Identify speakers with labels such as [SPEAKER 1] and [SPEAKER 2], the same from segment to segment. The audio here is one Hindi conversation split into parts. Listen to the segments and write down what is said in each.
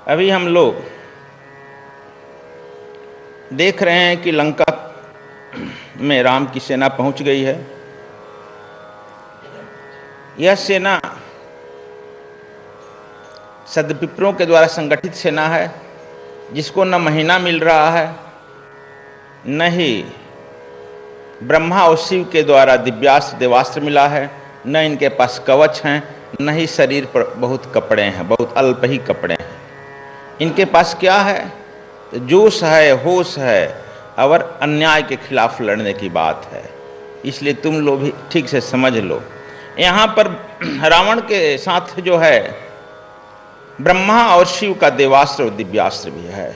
[SPEAKER 1] अभी हम लोग देख रहे हैं कि लंका में राम की सेना पहुंच गई है। यह सेना सदविप्रों के द्वारा संगठित सेना है, जिसको न महीना मिल रहा है, न ही ब्रह्मा और शिव के द्वारा दिव्यास्त्र देवास्त्र मिला है, न इनके पास कवच हैं, न ही शरीर पर बहुत कपड़े हैं, बहुत अल्प ही कपड़े हैं। इनके पास क्या है? तो जोश है, होश है और अन्याय के खिलाफ लड़ने की बात है। इसलिए तुम लोग भी ठीक से समझ लो। यहाँ पर रावण के साथ जो है ब्रह्मा और शिव का देवास्त्र और दिव्यास्त्र भी है।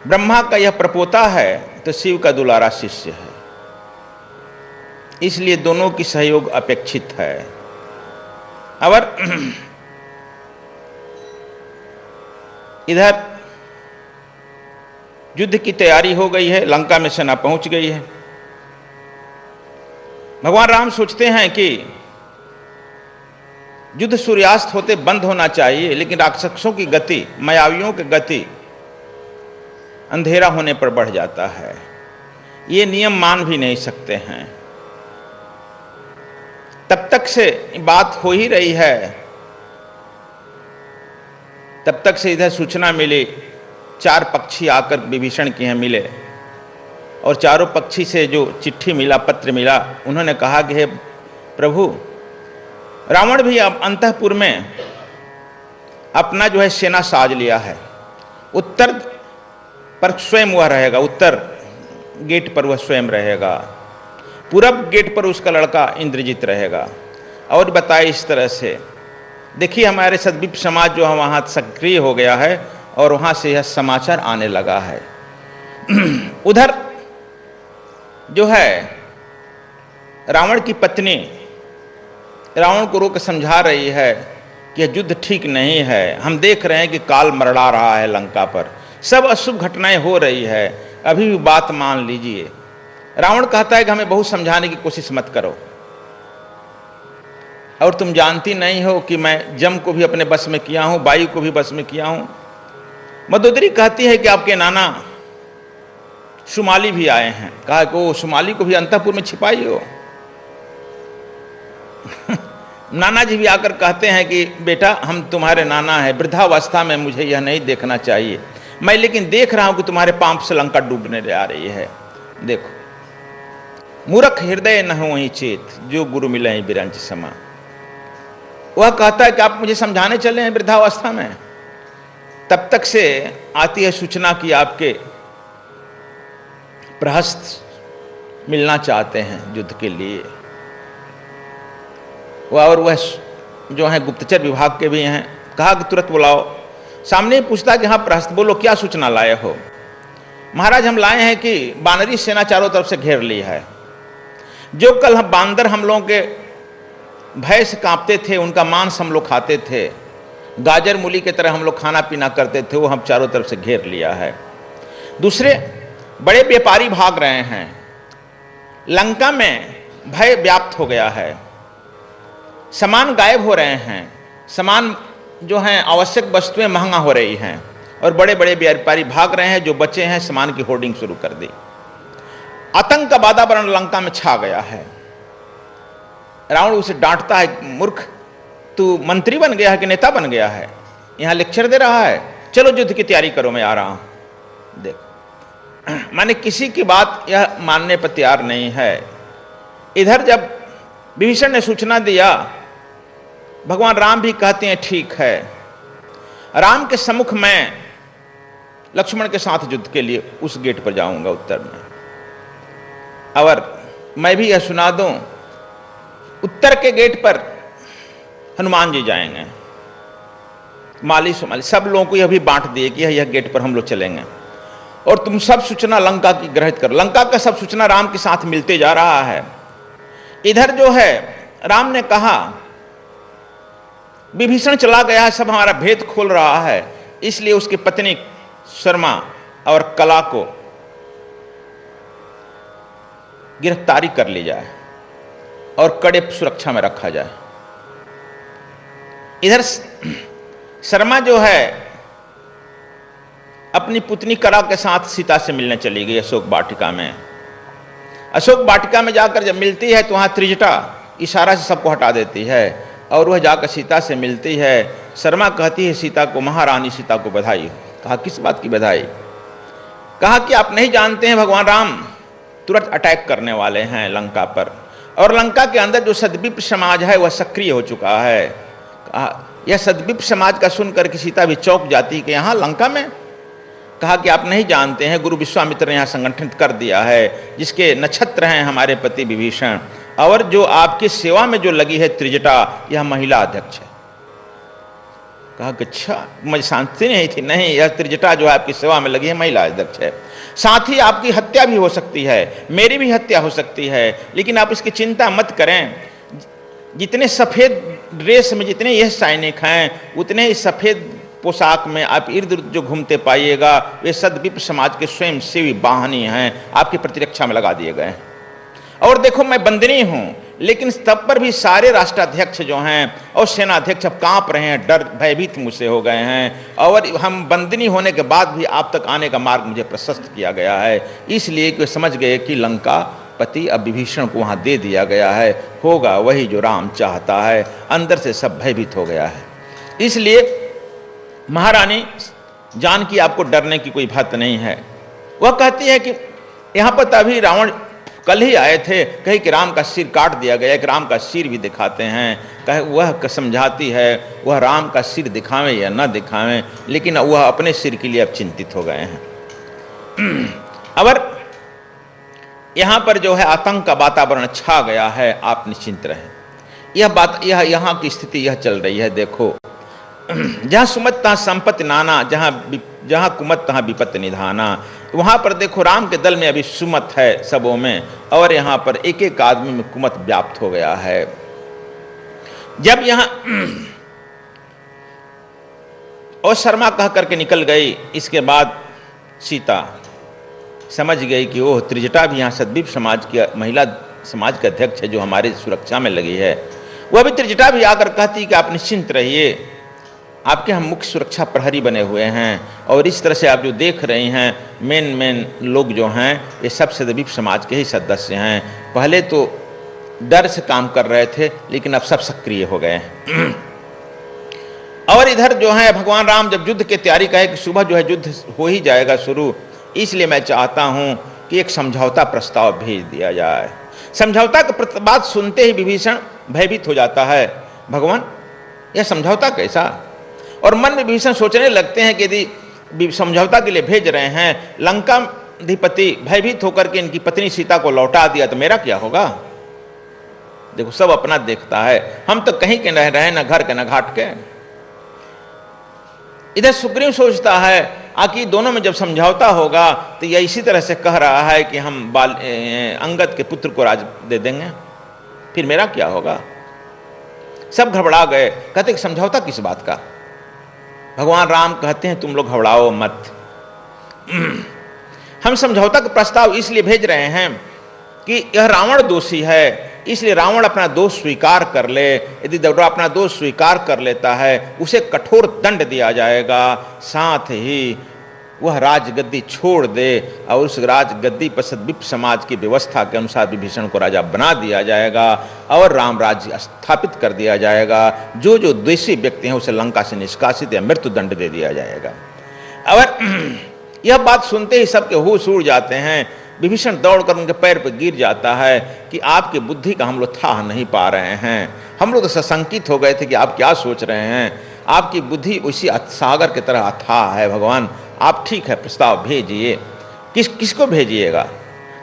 [SPEAKER 1] ब्रह्मा का यह प्रपोता है तो शिव का दुलारा शिष्य है, इसलिए दोनों की सहयोग अपेक्षित है। और इधर युद्ध की तैयारी हो गई है, लंका में सेना पहुंच गई है। भगवान राम सोचते हैं कि युद्ध सूर्यास्त होते बंद होना चाहिए, लेकिन राक्षसों की गति, मायावियों की गति अंधेरा होने पर बढ़ जाता है। ये नियम मान भी नहीं सकते हैं। तब तक से बात हो ही रही है, तब तक से इधर सूचना मिली, 4 पक्षी आकर विभीषण के यहाँ मिले और चारों पक्षी से जो चिट्ठी मिला, पत्र मिला, उन्होंने कहा कि हे प्रभु, रावण भी अब अंतःपुर में अपना जो है सेना साज लिया है। उत्तर पर स्वयं वह रहेगा, उत्तर गेट पर वह स्वयं रहेगा, पूरब गेट पर उसका लड़का इंद्रजीत रहेगा। और बताए इस तरह से, देखिए हमारे सद्वीप समाज जो है वहाँ सक्रिय हो गया है और वहाँ से यह समाचार आने लगा है। उधर जो है रावण की पत्नी रावण को रोक समझा रही है कि यह युद्ध ठीक नहीं है। हम देख रहे हैं कि काल मरड़ा रहा है लंका पर, सब अशुभ घटनाएं हो रही है, अभी भी बात मान लीजिए। रावण कहता है कि हमें बहुत समझाने की कोशिश मत करो, और तुम जानती नहीं हो कि मैं जम को भी अपने बस में किया हूं, वायु को भी बस में किया हूं। मंदोदरी कहती है कि आपके नाना शुमाली भी आए हैं। कहा कि वो शुमाली को भी अंतःपुर में छिपाई हो। नाना जी भी आकर कहते हैं कि बेटा हम तुम्हारे नाना हैं, वृद्धावस्था में मुझे यह नहीं देखना चाहिए, मैं लेकिन देख रहा हूं कि तुम्हारे पांप से लंका डूबने आ रही है। देखो, मूर्ख हृदय न हो ही चेत, जो गुरु मिले ही बिरंच समा। वह कहता है कि आप मुझे समझाने चले हैं वृद्धावस्था में। तब तक से आती है सूचना कि आपके प्रहस्त मिलना चाहते हैं युद्ध के लिए। और वह जो है गुप्तचर विभाग के भी हैं। कहा कि तुरंत बुलाओ। सामने ही पूछता कि हाँ प्रहस्त, बोलो क्या सूचना लाए हो? महाराज हम लाए हैं कि बानरी सेना चारों तरफ से घेर ली है। जो कल हम बांदर हम लोगों के भय से कांपते थे, उनका मांस हम लोग खाते थे, गाजर मूली की तरह हम लोग खाना पीना करते थे, वो हम चारों तरफ से घेर लिया है। दूसरे बड़े व्यापारी भाग रहे हैं। लंका में भय व्याप्त हो गया है, सामान गायब हो रहे हैं, सामान जो हैं आवश्यक वस्तुएं महंगा हो रही हैं, और बड़े बड़े व्यापारी भाग रहे हैं। जो बचे हैं सामान की होर्डिंग शुरू कर दी। आतंक का वातावरण लंका में छा गया है। रावण उसे डांटता है, मूर्ख तू मंत्री बन गया है कि नेता बन गया है, यहाँ लेक्चर दे रहा है, चलो युद्ध की तैयारी करो, मैं आ रहा हूं। देखो माने किसी की बात यह मानने पर तैयार नहीं है। इधर जब विभीषण ने सूचना दिया, भगवान राम भी कहते हैं ठीक है। राम के सम्मुख मैं लक्ष्मण के साथ युद्ध के लिए उस गेट पर जाऊंगा उत्तर में। और मैं भी यह सुना दूं, उत्तर के गेट पर हनुमान जी जाएंगे, माली सुमाली सब लोगों को यह भी बांट दिए कि यह गेट पर हम लोग चलेंगे, और तुम सब सूचना लंका की ग्रहित करो। लंका का सब सूचना राम के साथ मिलते जा रहा है। इधर जो है राम ने कहा विभीषण चला गया है, सब हमारा भेद खोल रहा है, इसलिए उसकी पत्नी शर्मा और कला को गिरफ्तारी कर ली जाए और कड़े सुरक्षा में रखा जाए। इधर शर्मा जो है अपनी पुतनी करा के साथ सीता से मिलने चली गई अशोक वाटिका में। अशोक वाटिका में जाकर जब मिलती है तो वहाँ त्रिजटा इशारा से सबको हटा देती है और वह जाकर सीता से मिलती है। शर्मा कहती है सीता को, महारानी सीता को बधाई। कहा किस बात की बधाई? कहा कि आप नहीं जानते हैं भगवान राम तुरंत अटैक करने वाले हैं लंका पर, और लंका के अंदर जो सद्विप्र समाज है वह सक्रिय हो चुका है। यह सद्विप्र समाज का सुनकर के सीता भी चौंक जाती कि यहाँ लंका में? कहा कि आप नहीं जानते हैं, गुरु विश्वामित्र ने यहाँ संगठित कर दिया है, जिसके नक्षत्र हैं हमारे पति विभीषण, और जो आपकी सेवा में जो लगी है त्रिजटा, यह महिला अध्यक्ष है। कहा कि अच्छा, मुझे शांति नहीं थी। नहीं, यह त्रिजटा जो है आपकी सेवा में लगी है, महिला अध्यक्ष है। साथ ही आपकी हत्या भी हो सकती है, मेरी भी हत्या हो सकती है, लेकिन आप इसकी चिंता मत करें। जितने सफ़ेद ड्रेस में जितने यह सैनिक हैं, उतने ही सफ़ेद पोशाक में आप इर्द गिर्द जो घूमते पाइएगा, वे सद्विप्र समाज के स्वयं सेवी वाहनी हैं, आपकी प्रतिरक्षा में लगा दिए गए हैं। और देखो, मैं बंदनी हूँ, लेकिन तब पर भी सारे राष्ट्राध्यक्ष जो हैं और सेनाध्यक्ष अब कांप रहे हैं, डर भयभीत मुझसे हो गए हैं, और हम बंदनी होने के बाद भी आप तक आने का मार्ग मुझे प्रशस्त किया गया है, इसलिए कि समझ गए कि लंका पति अब विभीषण को वहाँ दे दिया गया है, होगा वही जो राम चाहता है। अंदर से सब भयभीत हो गया है। इसलिए महारानी जानकी आपको डरने की कोई बात नहीं है। वह कहती है कि यहाँ पर तभी रावण कल ही आए थे, कहीं कि राम का सिर काट दिया गया, कि राम का सिर भी दिखाते हैं। कहे वह समझाती है वह राम का सिर दिखावें या न दिखावें, लेकिन वह अपने सिर के लिए अब चिंतित हो गए हैं। और यहाँ पर जो है आतंक का वातावरण छा गया है, आप निश्चिंत रहें। यह बात, यह यहाँ की स्थिति यह चल रही है। देखो, जहाँ सुमत तहाँ संपत्ति नाना, जहाँ कुमत तहाँ विपत्ति निधाना। वहाँ पर देखो, राम के दल में अभी सुमत है सबों में, और यहाँ पर एक एक आदमी में कुमत व्याप्त हो गया है। जब यहाँ और शर्मा कह करके निकल गई, इसके बाद सीता समझ गई कि ओह, त्रिजटा भी यहाँ सद्विप्र समाज की महिला समाज के अध्यक्ष है जो हमारी सुरक्षा में लगी है। वह भी त्रिजटा भी आकर कहती कि आप निश्चिंत रहिए, आपके हम मुख्य सुरक्षा प्रहरी बने हुए हैं, और इस तरह से आप जो देख रहे हैं मेन लोग जो हैं ये सब सद्विप्र समाज के ही सदस्य हैं। पहले तो डर से काम कर रहे थे, लेकिन अब सब सक्रिय हो गए हैं। और इधर जो है भगवान राम जब युद्ध की तैयारी कहे कि सुबह जो है युद्ध हो ही जाएगा शुरू, इसलिए मैं चाहता हूँ कि एक समझौता प्रस्ताव भेज दिया जाए। समझौता की बात सुनते ही विभीषण भयभीत हो जाता है, भगवान यह समझौता कैसा? और मन में विभीषण सोचने लगते हैं कि यदि समझौता के लिए भेज रहे हैं, लंका अधिपति भयभीत होकर के इनकी पत्नी सीता को लौटा दिया तो मेरा क्या होगा? देखो, सब अपना देखता है, हम तो कहीं के न रहे, न घर के न घाट के। इधर सुग्रीव सोचता है आखिर दोनों में जब समझौता होगा तो यह इसी तरह से कह रहा है कि हम अंगद के पुत्र को राज दे देंगे, फिर मेरा क्या होगा? सब घबरा गए, कहते कि समझौता किस बात का? भगवान राम कहते हैं तुम लोग घबराओ मत, हम समझौता का प्रस्ताव इसलिए भेज रहे हैं कि यह रावण दोषी है, इसलिए रावण अपना दोष स्वीकार कर ले। यदि अपना दोष स्वीकार कर लेता है उसे कठोर दंड दिया जाएगा, साथ ही वह राजगद्दी छोड़ दे और उस राजगद्दी पर सद्विप्र समाज की व्यवस्था के अनुसार विभीषण को राजा बना दिया जाएगा और राम राज्य स्थापित कर दिया जाएगा। जो जो द्वेषी व्यक्ति हैं उसे लंका से निष्कासित या मृत्यु दंड दे दिया जाएगा। और यह बात सुनते ही सबके होश उड़ जाते हैं। विभीषण दौड़कर उनके पैर पर गिर जाता है कि आपकी बुद्धि का हम लोग था नहीं पा रहे हैं, हम लोग तो सशंकित हो गए थे कि आप क्या सोच रहे हैं, आपकी बुद्धि उसी सागर की तरह अथाह है। भगवान आप ठीक है प्रस्ताव भेजिए। किसको भेजिएगा?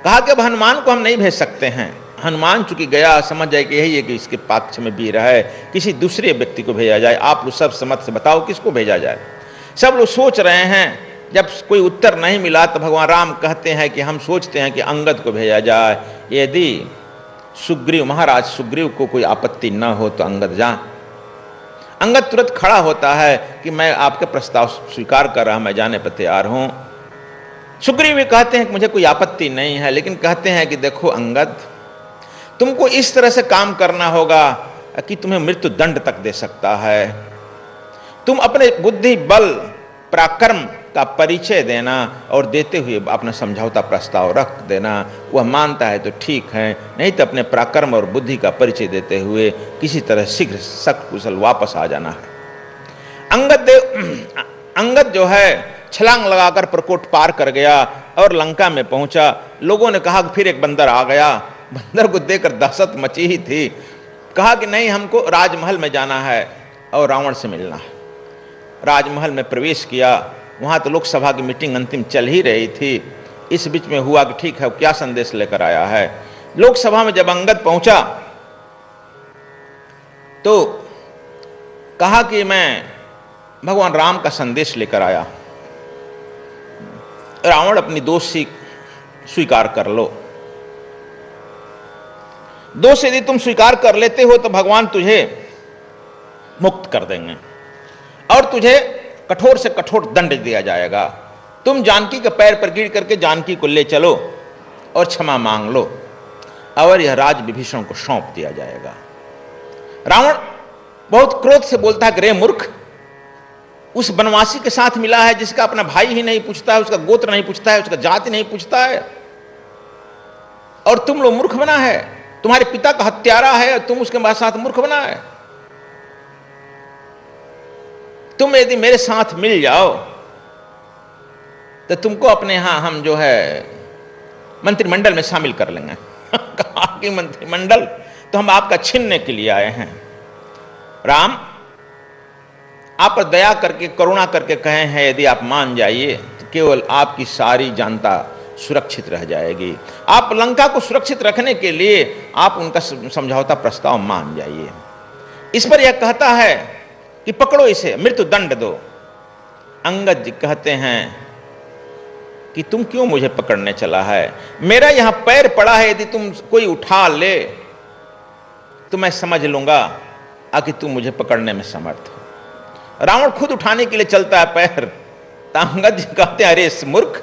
[SPEAKER 1] कहा कि अब हनुमान को हम नहीं भेज सकते हैं, हनुमान चूंकि गया समझ जाए कि यही है कि इसके पक्ष में वीर है, किसी दूसरे व्यक्ति को भेजा जाए। आप लोग सब समझ से बताओ किसको भेजा जाए। सब लोग सोच रहे हैं। जब कोई उत्तर नहीं मिला तो भगवान राम कहते हैं कि हम सोचते हैं कि अंगद को भेजा जाए, यदि सुग्रीव महाराज सुग्रीव को कोई आपत्ति न हो तो अंगद जा। अंगद तुरंत खड़ा होता है कि मैं आपके प्रस्ताव स्वीकार कर रहा, मैं जाने पर तैयार हूं। सुग्रीव भी कहते हैं कि मुझे कोई आपत्ति नहीं है, लेकिन कहते हैं कि देखो अंगद, तुमको इस तरह से काम करना होगा कि तुम्हें मृत्यु दंड तक दे सकता है। तुम अपने बुद्धि बल पराक्रम का परिचय देना और देते हुए अपना समझौता प्रस्ताव रख देना। वह मानता है तो ठीक है, नहीं तो अपने पराक्रम और बुद्धि का परिचय देते हुए किसी तरह शीघ्र सकुशल वापस आ जाना है। अंगद जो है छलांग लगाकर प्रकोट पार कर गया और लंका में पहुंचा। लोगों ने कहा कि फिर एक बंदर आ गया। बंदर को देखकर दहशत मची ही थी। कहा कि नहीं, हमको राजमहल में जाना है और रावण से मिलना है। राजमहल में प्रवेश किया। वहाँ तो लोकसभा की मीटिंग अंतिम चल ही रही थी। इस बीच में हुआ कि ठीक है, क्या संदेश लेकर आया है। लोकसभा में जब अंगद पहुंचा तो कहा कि मैं भगवान राम का संदेश लेकर आया। रावण, अपनी दोषी स्वीकार कर लो। दोष यदि तुम स्वीकार कर लेते हो तो भगवान तुझे मुक्त कर देंगे और तुझे कठोर से कठोर दंड दिया जाएगा। तुम जानकी के पैर पर गिर करके जानकी को ले चलो और क्षमा मांग लो और यह राज विभीषण को सौंप दिया जाएगा। रावण बहुत क्रोध से बोलता है कि रे मूर्ख, उस वनवासी के साथ मिला है जिसका अपना भाई ही नहीं पूछता है, उसका गोत्र नहीं पूछता है, उसका जाति नहीं पूछता है, और तुम लोग मूर्ख बना है। तुम्हारे पिता का हत्यारा है और तुम उसके साथ मूर्ख बना है। तुम यदि मेरे साथ मिल जाओ तो तुमको अपने यहां हम जो है मंत्रिमंडल में शामिल कर लेंगे। कहा कि मंत्रिमंडल तो हम आपका छीनने के लिए आए हैं। राम, आप पर दया करके करुणा करके कहे हैं यदि आप मान जाइए तो केवल आपकी सारी जनता सुरक्षित रह जाएगी। आप लंका को सुरक्षित रखने के लिए आप उनका समझौता प्रस्ताव मान जाइए। इस पर यह कहता है कि पकड़ो इसे, मृत्यु दंड दो। अंगद जी कहते हैं कि तुम क्यों मुझे पकड़ने चला है? मेरा यहां पैर पड़ा है, यदि तुम कोई उठा ले तो मैं समझ लूंगा कि तुम मुझे पकड़ने में समर्थ हो। रावण खुद उठाने के लिए चलता है पैर, तो अंगद जी कहते हैं अरे मूर्ख।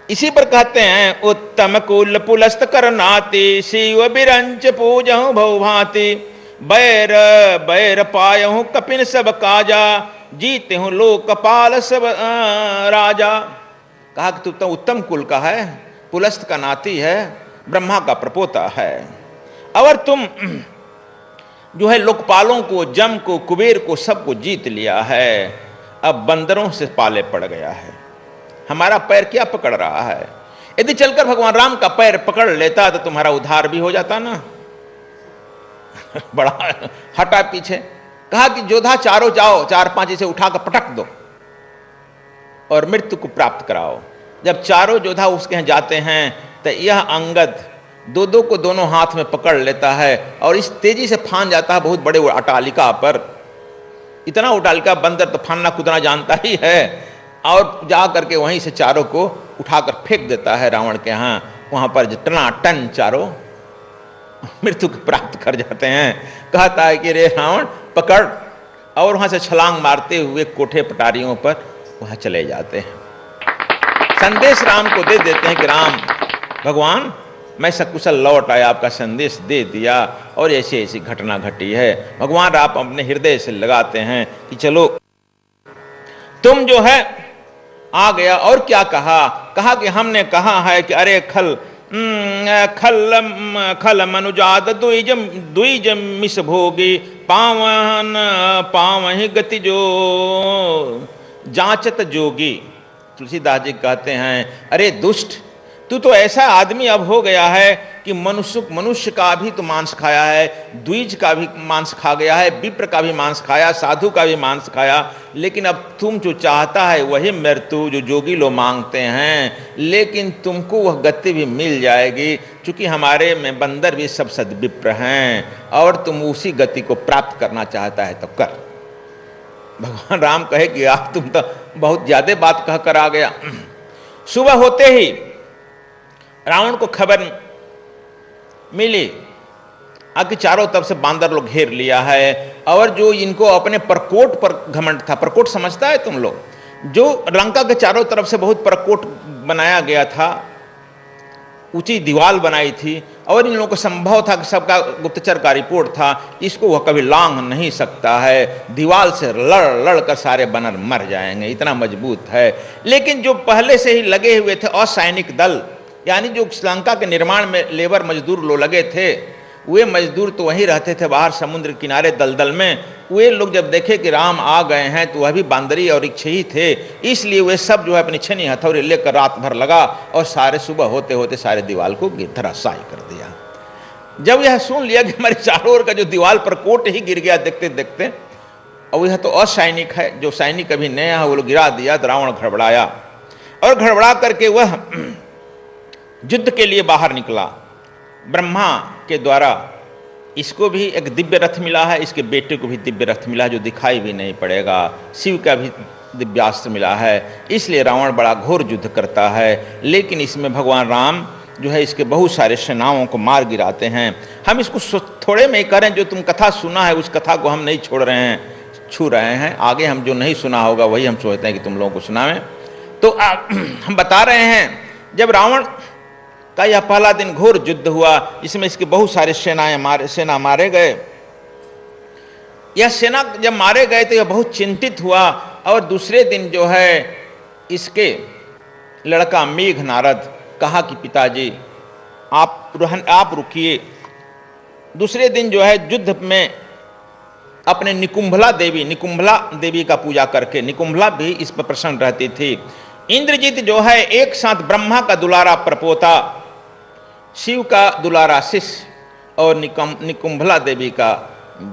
[SPEAKER 1] इसी पर कहते हैं उत्तम कुल पुलस्त करनाति शिव बिरंच पूजहु भौभाति बैर बैर पायहु कपिन सब काजा जीते हूं लोक कपाल सब राजा। कहा कि तू तो उत्तम कुल का है, पुलस्त का नाती है, ब्रह्मा का प्रपोता है, और तुम जो है लोकपालों को, जम को, कुबेर को, सबको जीत लिया है। अब बंदरों से पाले पड़ गया है, हमारा पैर क्या पकड़ रहा है? यदि चलकर भगवान राम का पैर पकड़ लेता तो तुम्हारा उद्धार भी हो जाता ना। बड़ा हटा पीछे। कहा कि योद्धा चारों जाओ, 4-5 इसे उठाकर पटक दो और मृत्यु को प्राप्त कराओ। जब चारों योद्धा उसके यहाँ जाते हैं तो यह अंगद दो को दोनों हाथ में पकड़ लेता है और इस तेजी से फान जाता है बहुत बड़े अटालिका पर। इतना अटालिका बंदर तो फानना कूदना जानता ही है, और जा करके वहीं से चारों को उठाकर फेंक देता है रावण के यहाँ। वहां पर जितना टन चारों मृत्यु को प्राप्त कर जाते हैं। कहता है कि रे रावण पकड़, और वहां से छलांग मारते हुए कोठे पटारियों पर वहां चले जाते हैं। संदेश राम को दे देते हैं कि राम भगवान मैं सकुशल लौट आया, आपका संदेश दे दिया और ऐसी ऐसी घटना घटी है। भगवान आप अपने हृदय से लगाते हैं कि चलो तुम जो है आ गया। और क्या कहा? कहा कि हमने कहा है कि अरे खल खल मनुजात द्विज मिस भोगी पावन पावहि गति जो जांचत जोगी। तुलसीदास जी कहते हैं अरे दुष्ट, तू तो ऐसा आदमी अब हो गया है कि मनुष्य का भी तो मांस खाया है, द्विज का भी मांस खा गया है, विप्र का भी मांस खाया, साधु का भी मांस खाया, लेकिन अब तुम जो चाहता है वही मृत्यु जो जोगी लोग मांगते हैं। लेकिन तुमको वह गति भी मिल जाएगी, क्योंकि हमारे में बंदर भी सब सद्विप्र हैं और तुम उसी गति को प्राप्त करना चाहता है तो कर। भगवान राम कहे कि आप तुम तो बहुत ज्यादा बात कहकर आ गया। सुबह होते ही रावण को खबर मिली कि चारों तरफ से बांदर लोग घेर लिया है, और जो इनको अपने प्रकोट पर घमंड था, प्रकोट समझता है तुम लोग, जो लंका के चारों तरफ से बहुत प्रकोट बनाया गया था, ऊंची दीवार बनाई थी और इन लोगों को संभव था कि सबका गुप्तचर का रिपोर्ट था, इसको वह कभी लांघ नहीं सकता है, दीवार से लड़ लड़ कर सारे बानर मर जाएंगे, इतना मजबूत है। लेकिन जो पहले से ही लगे हुए थे असैनिक दल, यानी जो श्रीलंका के निर्माण में लेबर मजदूर लोग लगे थे, वे मजदूर तो वहीं रहते थे बाहर समुद्र किनारे दलदल में। वे लोग जब देखे कि राम आ गए हैं तो वह भी बांदरी और इच्छे ही थे, इसलिए वे सब जो है अपनी छनी हथौड़ी लेकर रात भर लगा और सारे सुबह होते होते सारे दीवार को धराशायी कर दिया। जब यह सुन लिया कि हमारे चारों ओर का जो दीवार पर कोट ही गिर गया देखते देखते, और यह तो असैनिक है, जो सैनिक अभी नया है वो लोग गिरा दिया, तो रावण घबराया और घबरा करके वह युद्ध के लिए बाहर निकला। ब्रह्मा के द्वारा इसको भी एक दिव्य रथ मिला है, इसके बेटे को भी दिव्य रथ मिला है जो दिखाई भी नहीं पड़ेगा, शिव का भी दिव्यास्त्र मिला है, इसलिए रावण बड़ा घोर युद्ध करता है। लेकिन इसमें भगवान राम जो है इसके बहुत सारे सेनाओं को मार गिराते हैं। हम इसको थोड़े में ही करें, जो तुम कथा सुना है उस कथा को हम नहीं छोड़ रहे हैं, छू रहे हैं, आगे हम जो नहीं सुना होगा वही हम सोचते हैं कि तुम लोगों को सुनावें। तो हम बता रहे हैं जब रावण का यह पहला दिन घोर युद्ध हुआ, इसमें इसके बहुत सारे सेना मारे गए। यह सेना जब मारे गए तो यह बहुत चिंतित हुआ और दूसरे दिन जो है इसके लड़का मेघनारद कहा कि पिताजी आप रुकिए। दूसरे दिन जो है युद्ध में अपने निकुंभला देवी का पूजा करके, निकुंभला भी इस पर प्रसन्न रहती थी। इंद्रजीत जो है एक साथ ब्रह्मा का दुलारा प्रपोता, शिव का दुलारा शिष्य और निकुंभला देवी का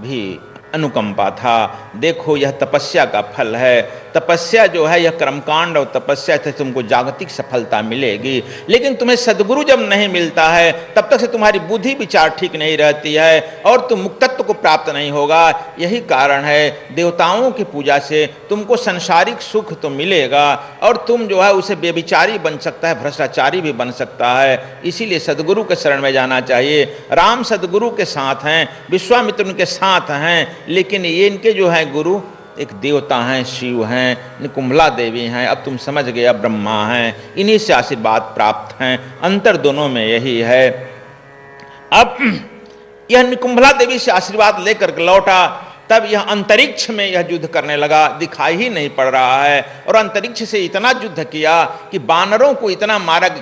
[SPEAKER 1] भी अनुकंपा था। देखो यह तपस्या का फल है, तपस्या जो है यह कर्मकांड और तपस्या से तुमको जागतिक सफलता मिलेगी। लेकिन तुम्हें सद्गुरु जब नहीं मिलता है तब तक से तुम्हारी बुद्धि विचार ठीक नहीं रहती है और तुम मुक्तत्व को प्राप्त नहीं होगा। यही कारण है देवताओं की पूजा से तुमको संसारिक सुख तो मिलेगा और तुम जो है उसे बेविचारी बन सकता है, भ्रष्टाचारी भी बन सकता है। इसीलिए सद्गुरु के शरण में जाना चाहिए। राम सद्गुरु के साथ हैं, विश्वामित्र उनके साथ हैं, लेकिन ये इनके जो है गुरु एक देवता हैं, शिव हैं, निकुंभला देवी हैं, अब तुम समझ गए, अब ब्रह्मा हैं, इन्हीं से आशीर्वाद प्राप्त हैं। अंतर दोनों में यही है। अब यह निकुंभला देवी से आशीर्वाद लेकर लौटा, तब यह अंतरिक्ष में यह युद्ध करने लगा, दिखाई ही नहीं पड़ रहा है। और अंतरिक्ष से इतना युद्ध किया कि बानरों को इतना मारा कि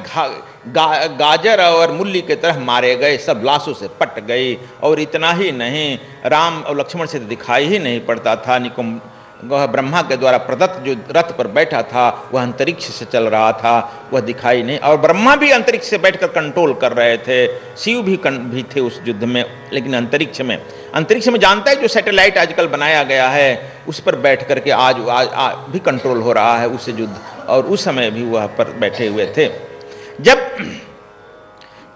[SPEAKER 1] गाजर और मूली की तरह मारे गए, सब लाशों से पट गई। और इतना ही नहीं, राम और लक्ष्मण से दिखाई ही नहीं पड़ता था। ब्रह्मा के द्वारा प्रदत्त जो रथ पर बैठा था वह अंतरिक्ष से चल रहा था, वह दिखाई नहीं। और ब्रह्मा भी अंतरिक्ष से बैठकर कंट्रोल कर रहे थे, शिव भी थे उस युद्ध में। लेकिन अंतरिक्ष में जानता है जो सैटेलाइट आजकल बनाया गया है उस पर बैठ करके आज भी कंट्रोल हो रहा है उससे युद्ध, और उस समय भी वह पर बैठे हुए थे। जब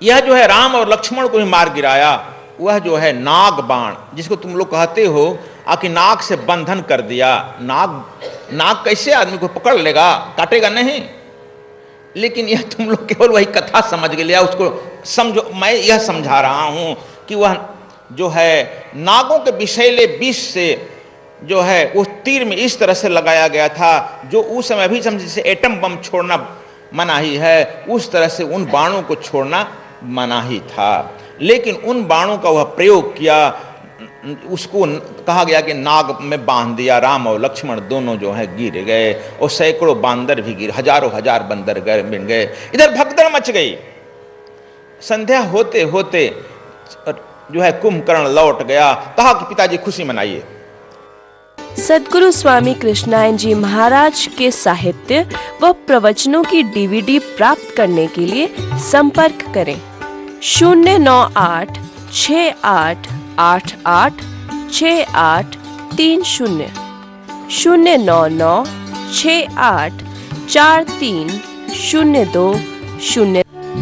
[SPEAKER 1] यह जो है राम और लक्ष्मण को भी मार गिराया, वह जो है नाग बाण, जिसको तुम लोग कहते हो आकि नाग से बंधन कर दिया। नाग कैसे आदमी को पकड़ लेगा, काटेगा नहीं। लेकिन यह तुम लोग केवल वही कथा समझ के लिया, उसको समझो। मैं यह समझा रहा हूं कि वह जो है नागों के विषैले विष से जो है उस तीर में इस तरह से लगाया गया था, जो उस समय भी समझे जैसे एटम बम छोड़ना मनाही है, उस तरह से उन बाणों को छोड़ना मनाही था। लेकिन उन बाणों का वह प्रयोग किया, उसको कहा गया कि नाग में बांध दिया। राम और लक्ष्मण दोनों जो है गिर गए और सैकड़ों बांदर भी गिर, हजारों हजार बंदर बिन गए। इधर भगदड़ मच गई। संध्या होते होते जो है कुंभकर्ण लौट गया, कहा कि पिताजी खुशी मनाइए।
[SPEAKER 2] सद्गुरु स्वामी कृष्णायन जी महाराज के साहित्य व प्रवचनों की डीवीडी प्राप्त करने के लिए संपर्क करें 098 68 88 6830 099 68 4302।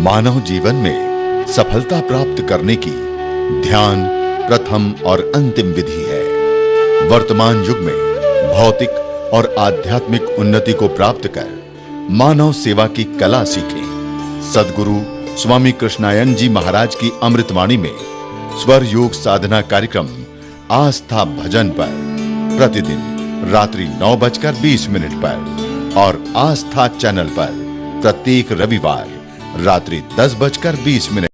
[SPEAKER 3] मानव जीवन में सफलता प्राप्त करने की ध्यान प्रथम और अंतिम विधि है। वर्तमान युग में भौतिक और आध्यात्मिक उन्नति को प्राप्त कर मानव सेवा की कला सीखें। सद्गुरु स्वामी कृष्णायन जी महाराज की अमृतवाणी में स्वर योग साधना कार्यक्रम आस्था भजन पर प्रतिदिन रात्रि 9:20 पर और आस्था चैनल पर प्रत्येक रविवार रात्रि 10:20